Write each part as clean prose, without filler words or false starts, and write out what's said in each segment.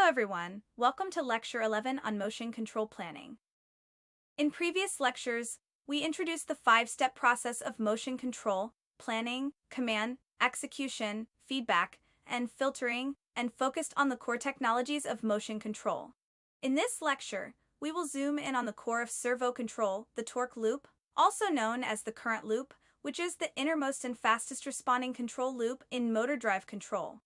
Hello everyone, welcome to Lecture 11 on Motion Control Planning. In previous lectures, we introduced the five-step process of motion control, planning, command, execution, feedback, and filtering, and focused on the core technologies of motion control. In this lecture, we will zoom in on the core of servo control, the torque loop, also known as the current loop, which is the innermost and fastest responding control loop in motor drive control.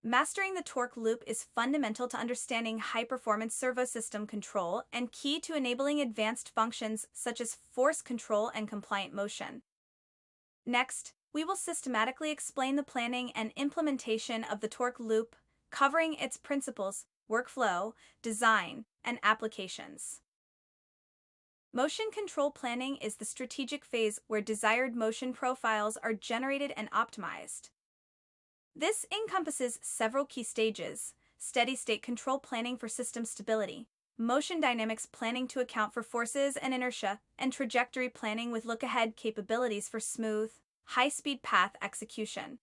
Mastering the torque loop is fundamental to understanding high-performance servo system control and key to enabling advanced functions such as force control and compliant motion. Next, we will systematically explain the planning and implementation of the torque loop, covering its principles, workflow, design, and applications. Motion control planning is the strategic phase where desired motion profiles are generated and optimized. This encompasses several key stages: steady-state control planning for system stability, motion dynamics planning to account for forces and inertia, and trajectory planning with look-ahead capabilities for smooth, high-speed path execution.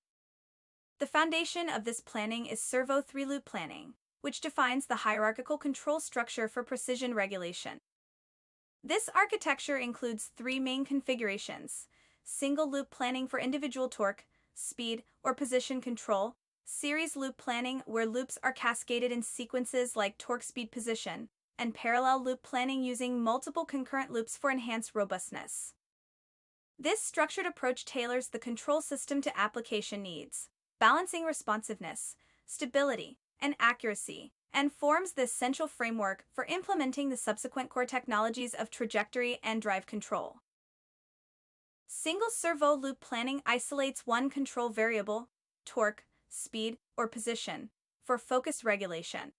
The foundation of this planning is servo three-loop planning, which defines the hierarchical control structure for precision regulation. This architecture includes three main configurations: single-loop planning for individual torque, speed, or position control, series loop planning where loops are cascaded in sequences like torque speed position, and parallel loop planning using multiple concurrent loops for enhanced robustness. This structured approach tailors the control system to application needs, balancing responsiveness, stability, and accuracy, and forms the essential framework for implementing the subsequent core technologies of trajectory and drive control. Single servo loop planning isolates one control variable, torque, speed, or position, for focused regulation.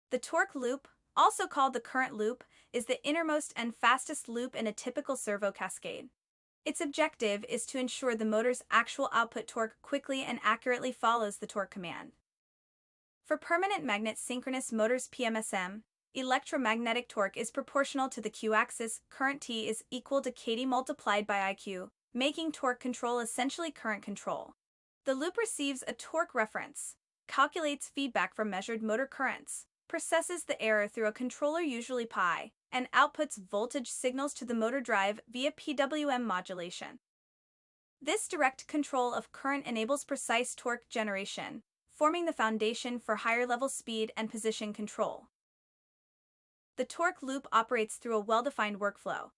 The torque loop, also called the current loop, is the innermost and fastest loop in a typical servo cascade. Its objective is to ensure the motor's actual output torque quickly and accurately follows the torque command. For permanent magnet synchronous motors PMSM, electromagnetic torque is proportional to the Q-axis. Current T is equal to Kd multiplied by IQ, making torque control essentially current control. The loop receives a torque reference, calculates feedback from measured motor currents, processes the error through a controller, usually pi, and outputs voltage signals to the motor drive via PWM modulation. This direct control of current enables precise torque generation, forming the foundation for higher-level speed and position control. The torque loop operates through a well-defined workflow.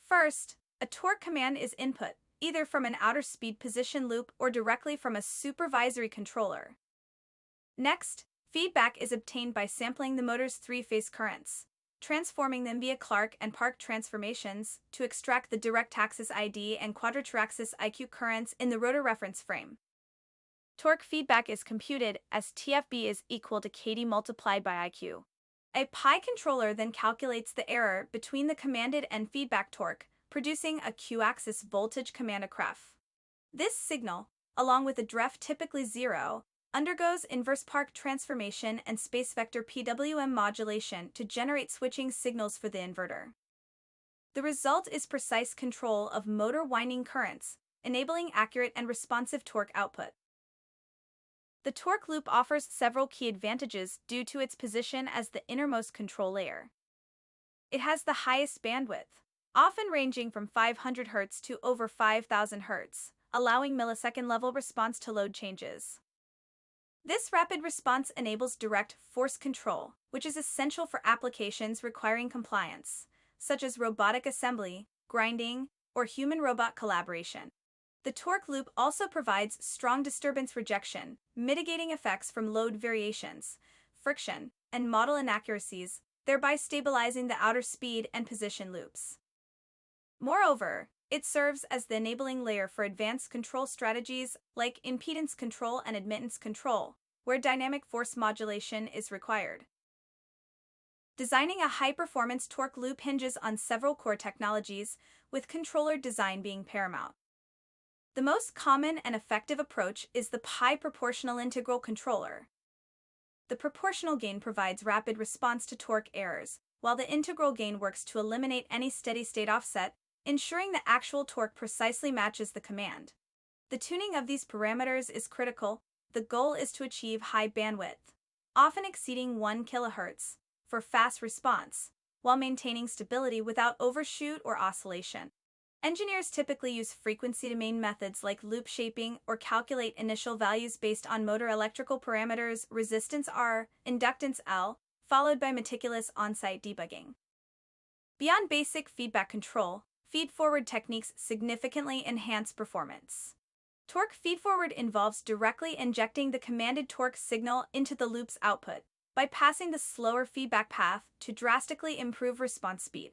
First, a torque command is input, either from an outer speed position loop or directly from a supervisory controller. Next, feedback is obtained by sampling the motor's three-phase currents, transforming them via Clark and Park transformations to extract the direct axis ID and quadrature-axis IQ currents in the rotor reference frame. Torque feedback is computed as TFB is equal to Kd multiplied by IQ. A pi controller then calculates the error between the commanded and feedback torque, producing a Q-axis voltage command ACREF. This signal, along with a DREF typically 0, undergoes inverse Park transformation and space vector PWM modulation to generate switching signals for the inverter. The result is precise control of motor winding currents, enabling accurate and responsive torque output. The torque loop offers several key advantages due to its position as the innermost control layer. It has the highest bandwidth, often ranging from 500 Hz to over 5,000 Hz, allowing millisecond-level response to load changes. This rapid response enables direct force control, which is essential for applications requiring compliance, such as robotic assembly, grinding, or human-robot collaboration. The torque loop also provides strong disturbance rejection, mitigating effects from load variations, friction, and model inaccuracies, thereby stabilizing the outer speed and position loops. Moreover, it serves as the enabling layer for advanced control strategies like impedance control and admittance control, where dynamic force modulation is required. Designing a high-performance torque loop hinges on several core technologies, with controller design being paramount. The most common and effective approach is the pi proportional integral controller. The proportional gain provides rapid response to torque errors, while the integral gain works to eliminate any steady-state offset, ensuring the actual torque precisely matches the command. The tuning of these parameters is critical. The goal is to achieve high bandwidth, often exceeding 1 kHz, for fast response, while maintaining stability without overshoot or oscillation. Engineers typically use frequency-domain methods like loop shaping or calculate initial values based on motor electrical parameters, resistance R, inductance L, followed by meticulous on-site debugging. Beyond basic feedback control, feed-forward techniques significantly enhance performance. Torque feed-forward involves directly injecting the commanded torque signal into the loop's output, bypassing the slower feedback path to drastically improve response speed.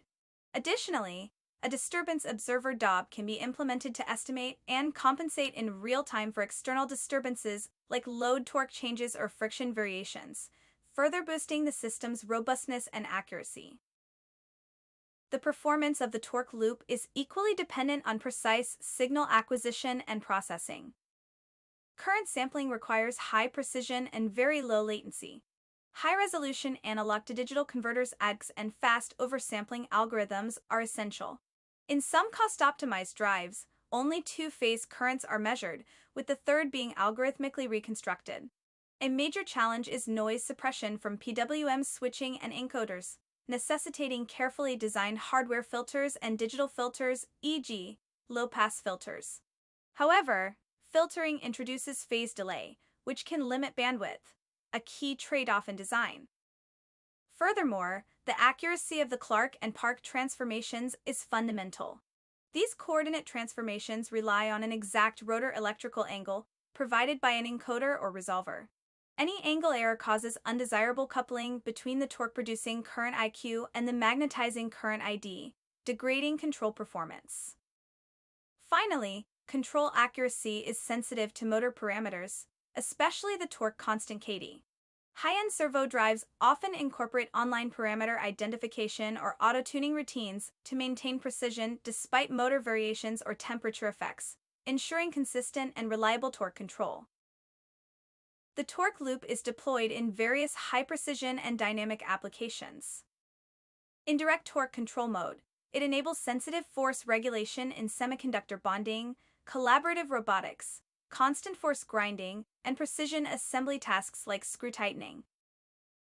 Additionally, a disturbance observer DOB can be implemented to estimate and compensate in real time for external disturbances like load torque changes or friction variations, further boosting the system's robustness and accuracy. The performance of the torque loop is equally dependent on precise signal acquisition and processing. Current sampling requires high precision and very low latency. High-resolution analog-to-digital converters ADCs and fast oversampling algorithms are essential. In some cost-optimized drives, only two-phase currents are measured, with the third being algorithmically reconstructed. A major challenge is noise suppression from PWM switching and encoders, necessitating carefully designed hardware filters and digital filters, e.g., low-pass filters. However, filtering introduces phase delay, which can limit bandwidth, a key trade-off in design. Furthermore, the accuracy of the Clark and Park transformations is fundamental. These coordinate transformations rely on an exact rotor electrical angle provided by an encoder or resolver. Any angle error causes undesirable coupling between the torque-producing current IQ and the magnetizing current ID, degrading control performance. Finally, control accuracy is sensitive to motor parameters, especially the torque constant Kd. High-end servo drives often incorporate online parameter identification or auto-tuning routines to maintain precision despite motor variations or temperature effects, ensuring consistent and reliable torque control. The torque loop is deployed in various high-precision and dynamic applications. In direct torque control mode, it enables sensitive force regulation in semiconductor bonding, collaborative robotics, constant force grinding, and precision assembly tasks like screw tightening.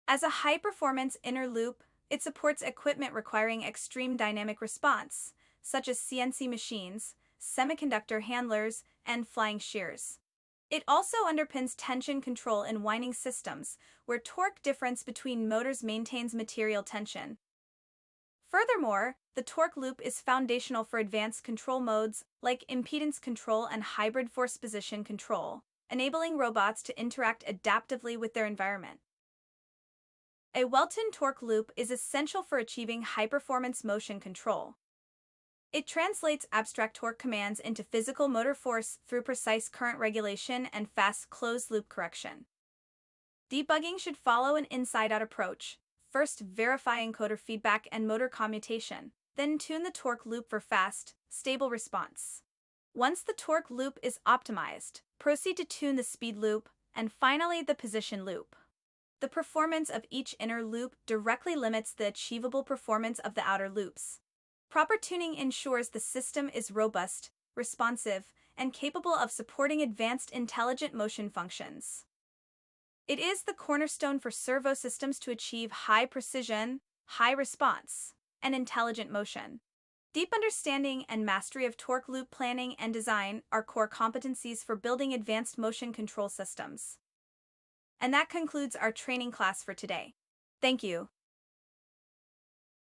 As a high-performance inner loop, it supports equipment requiring extreme dynamic response, such as CNC machines, semiconductor handlers, and flying shears. It also underpins tension control in winding systems, where torque difference between motors maintains material tension. Furthermore, the torque loop is foundational for advanced control modes like impedance control and hybrid force position control, enabling robots to interact adaptively with their environment. A well-tuned torque loop is essential for achieving high-performance motion control. It translates abstract torque commands into physical motor force through precise current regulation and fast closed-loop correction. Debugging should follow an inside-out approach. First, verify encoder feedback and motor commutation, then tune the torque loop for fast, stable response. Once the torque loop is optimized, proceed to tune the speed loop, and finally the position loop. The performance of each inner loop directly limits the achievable performance of the outer loops. Proper tuning ensures the system is robust, responsive, and capable of supporting advanced intelligent motion functions. It is the cornerstone for servo systems to achieve high precision, high response, and intelligent motion. Deep understanding and mastery of torque loop planning and design are core competencies for building advanced motion control systems. And that concludes our training class for today. Thank you.